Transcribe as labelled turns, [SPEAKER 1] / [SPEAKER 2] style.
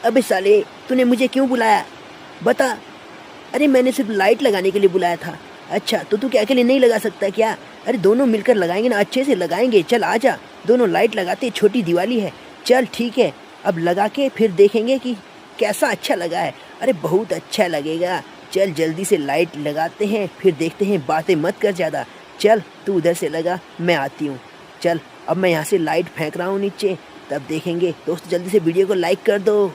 [SPEAKER 1] अबे साले, तूने मुझे क्यों बुलाया? बता। अरे मैंने सिर्फ लाइट लगाने के लिए बुलाया था। अच्छा, तो तू क्या अकेले नहीं लगा सकता क्या? अरे दोनों मिलकर लगाएंगे ना, अच्छे से लगाएंगे। चल आजा, दोनों लाइट लगाते, छोटी दिवाली है। चल ठीक है, अब लगा के फिर देखेंगे कि कैसा अच्छा लगा है। अरे बहुत अच्छा लगेगा। चल जल्दी से लाइट लगाते हैं, फिर देखते हैं। बातें मत कर ज़्यादा। चल तू उधर से लगा, मैं आती हूँ। चल अब मैं यहाँ से लाइट फेंक रहा हूँ नीचे, तब देखेंगे। दोस्त जल्दी से वीडियो को लाइक कर दो।